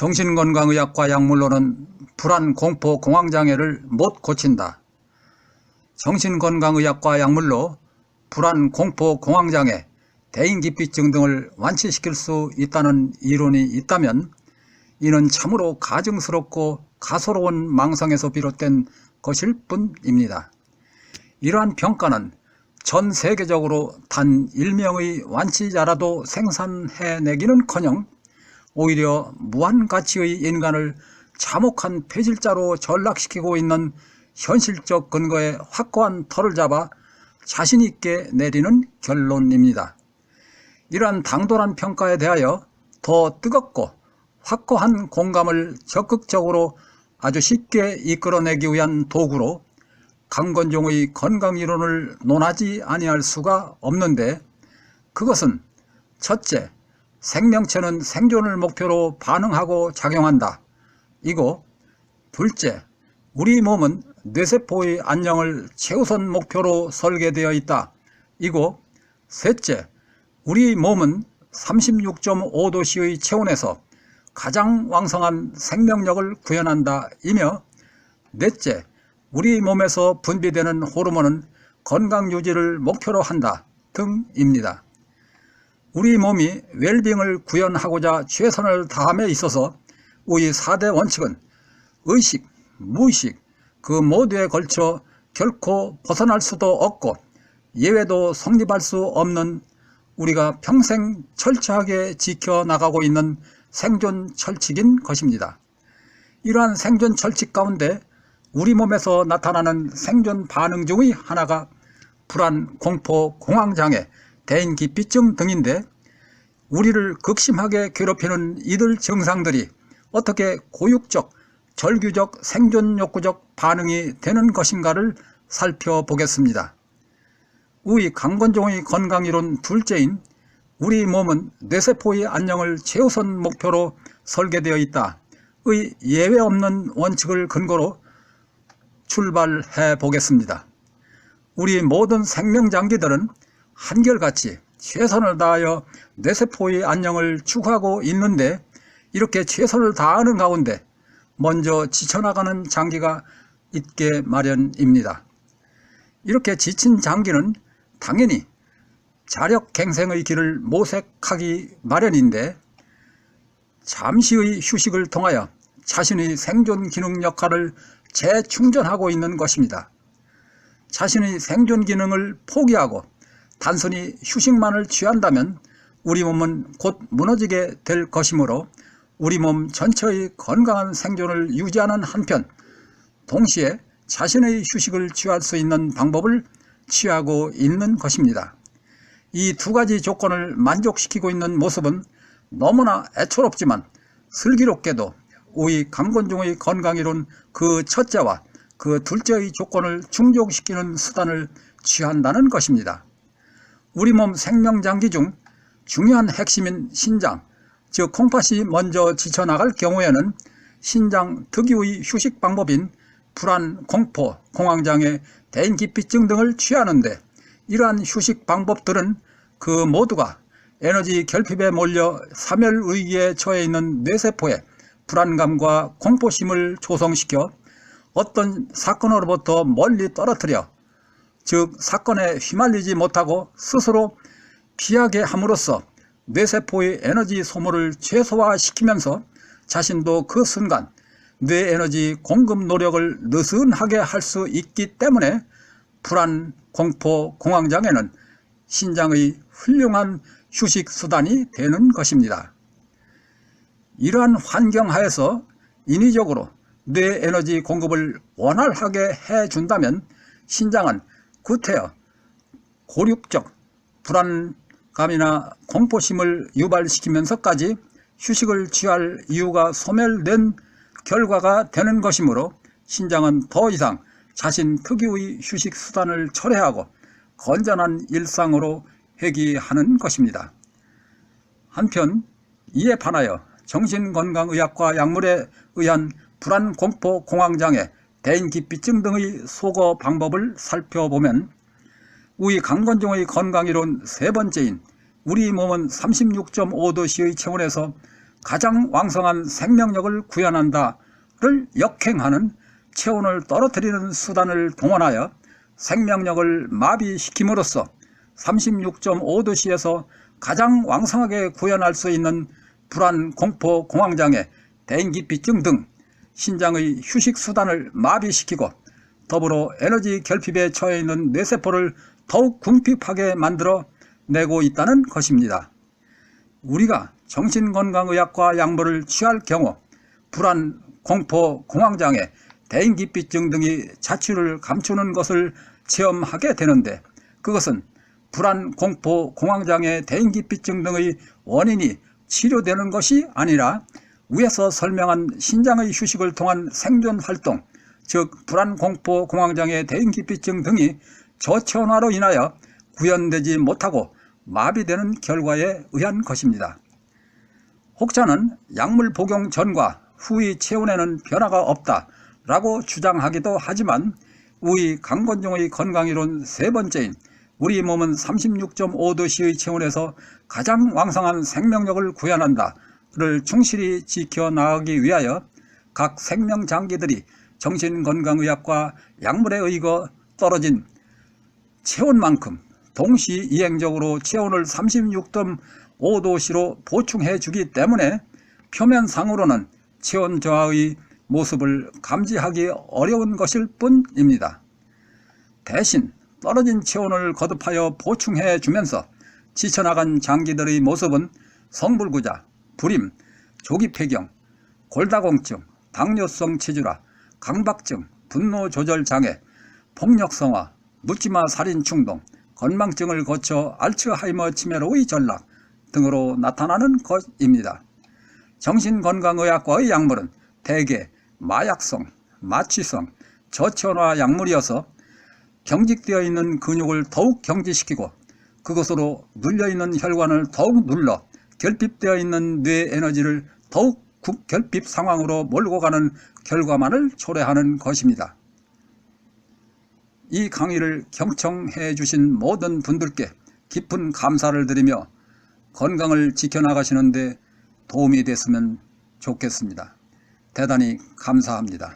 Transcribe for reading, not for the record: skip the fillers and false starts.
정신건강의학과 약물로는 불안, 공포, 공황장애를 못 고친다. 정신건강의학과 약물로 불안, 공포, 공황장애, 대인기피증 등을 완치시킬 수 있다는 이론이 있다면 이는 참으로 가증스럽고 가소로운 망상에서 비롯된 것일 뿐입니다. 이러한 평가는 전 세계적으로 단 1명의 완치자라도 생산해내기는커녕 오히려 무한가치의 인간을 참혹한 폐질자로 전락시키고 있는 현실적 근거에 확고한 털을 잡아 자신있게 내리는 결론입니다. 이러한 당돌한 평가에 대하여 더 뜨겁고 확고한 공감을 적극적으로 아주 쉽게 이끌어내기 위한 도구로 강건종의 건강이론을 논하지 아니할 수가 없는데, 그것은 첫째, 생명체는 생존을 목표로 반응하고 작용한다 이고, 둘째, 우리 몸은 뇌세포의 안녕을 최우선 목표로 설계되어 있다 이고, 셋째, 우리 몸은 36.5도씨의 체온에서 가장 왕성한 생명력을 구현한다 이며, 넷째, 우리 몸에서 분비되는 호르몬은 건강유지를 목표로 한다 등입니다. 우리 몸이 웰빙을 구현하고자 최선을 다함에 있어서 우리 4대 원칙은 의식, 무의식 그 모두에 걸쳐 결코 벗어날 수도 없고 예외도 성립할 수 없는 우리가 평생 철저하게 지켜나가고 있는 생존 철칙인 것입니다. 이러한 생존 철칙 가운데 우리 몸에서 나타나는 생존 반응 중의 하나가 불안, 공포, 공황장애, 대인기피증 등인데, 우리를 극심하게 괴롭히는 이들 증상들이 어떻게 고육적, 절규적, 생존욕구적 반응이 되는 것인가를 살펴보겠습니다. 우리 강건종의 건강이론 둘째인 우리 몸은 뇌세포의 안녕을 최우선 목표로 설계되어 있다의 예외 없는 원칙을 근거로 출발해 보겠습니다. 우리 모든 생명장기들은 한결같이 최선을 다하여 뇌세포의 안녕을 추구하고 있는데, 이렇게 최선을 다하는 가운데 먼저 지쳐나가는 장기가 있게 마련입니다. 이렇게 지친 장기는 당연히 자력갱생의 길을 모색하기 마련인데, 잠시의 휴식을 통하여 자신의 생존 기능 역할을 재충전하고 있는 것입니다. 자신의 생존 기능을 포기하고 단순히 휴식만을 취한다면 우리 몸은 곧 무너지게 될 것이므로 우리 몸 전체의 건강한 생존을 유지하는 한편 동시에 자신의 휴식을 취할 수 있는 방법을 취하고 있는 것입니다. 이 두 가지 조건을 만족시키고 있는 모습은 너무나 애처롭지만 슬기롭게도 우리 강건종의 건강이론 그 첫째와 그 둘째의 조건을 충족시키는 수단을 취한다는 것입니다. 우리 몸 생명장기 중 중요한 핵심인 신장, 즉 콩팥이 먼저 지쳐나갈 경우에는 신장 특유의 휴식 방법인 불안, 공포, 공황장애, 대인기피증 등을 취하는데, 이러한 휴식 방법들은 그 모두가 에너지 결핍에 몰려 사멸위기에 처해 있는 뇌세포에 불안감과 공포심을 조성시켜 어떤 사건으로부터 멀리 떨어뜨려, 즉 사건에 휘말리지 못하고 스스로 피하게 함으로써 뇌세포의 에너지 소모를 최소화시키면서 자신도 그 순간 뇌 에너지 공급 노력을 느슨하게 할 수 있기 때문에 불안, 공포, 공황장애는 신장의 훌륭한 휴식 수단이 되는 것입니다. 이러한 환경 하에서 인위적으로 뇌 에너지 공급을 원활하게 해준다면 신장은 구태여 고륙적 불안감이나 공포심을 유발시키면서까지 휴식을 취할 이유가 소멸된 결과가 되는 것이므로 신장은 더 이상 자신 특유의 휴식 수단을 철회하고 건전한 일상으로 회귀하는 것입니다. 한편 이에 반하여 정신건강의학과 약물에 의한 불안, 공포, 공황장애, 대인기피증 등의 소거 방법을 살펴보면 우리 강건종의 건강이론 세 번째인 우리 몸은 36.5도씨의 체온에서 가장 왕성한 생명력을 구현한다를 역행하는 체온을 떨어뜨리는 수단을 동원하여 생명력을 마비시킴으로써 36.5도씨에서 가장 왕성하게 구현할 수 있는 불안, 공포, 공황장애, 대인기피증 등 신장의 휴식 수단을 마비시키고 더불어 에너지 결핍에 처해 있는 뇌세포를 더욱 궁핍하게 만들어 내고 있다는 것입니다. 우리가 정신건강의학과 약물을 취할 경우 불안, 공포, 공황장애, 대인기피증 등이 자취를 감추는 것을 체험하게 되는데 그것은 불안, 공포, 공황장애, 대인기피증 등의 원인이 치료되는 것이 아니라 위에서 설명한 신장의 휴식을 통한 생존활동, 즉 불안, 공포, 공황장애, 대인기피증 등이 저체온화로 인하여 구현되지 못하고 마비되는 결과에 의한 것입니다. 혹자는 약물 복용 전과 후의 체온에는 변화가 없다라고 주장하기도 하지만 우리 강건종의 건강이론 세 번째인 우리 몸은 36.5도씨의 체온에서 가장 왕성한 생명력을 구현한다를 충실히 지켜나가기 위하여 각 생명장기들이 정신건강의학과 약물에 의거 떨어진 체온만큼 동시이행적으로 체온을 36.5도씨로 보충해 주기 때문에 표면상으로는 체온 저하의 모습을 감지하기 어려운 것일 뿐입니다. 대신 떨어진 체온을 거듭하여 보충해 주면서 지쳐나간 장기들의 모습은 성불구자, 불임, 조기폐경, 골다공증, 당뇨성 체질화, 강박증, 분노조절장애, 폭력성화, 묻지마 살인충동, 건망증을 거쳐 알츠하이머 치매로의 전락 등으로 나타나는 것입니다. 정신건강의학과의 약물은 대개 마약성, 마취성, 저체온화 약물이어서 경직되어 있는 근육을 더욱 경직시키고 그것으로 눌려있는 혈관을 더욱 눌러 결핍되어 있는 뇌 에너지를 더욱 결핍 상황으로 몰고 가는 결과만을 초래하는 것입니다. 이 강의를 경청해 주신 모든 분들께 깊은 감사를 드리며 건강을 지켜나가시는 데 도움이 됐으면 좋겠습니다. 대단히 감사합니다.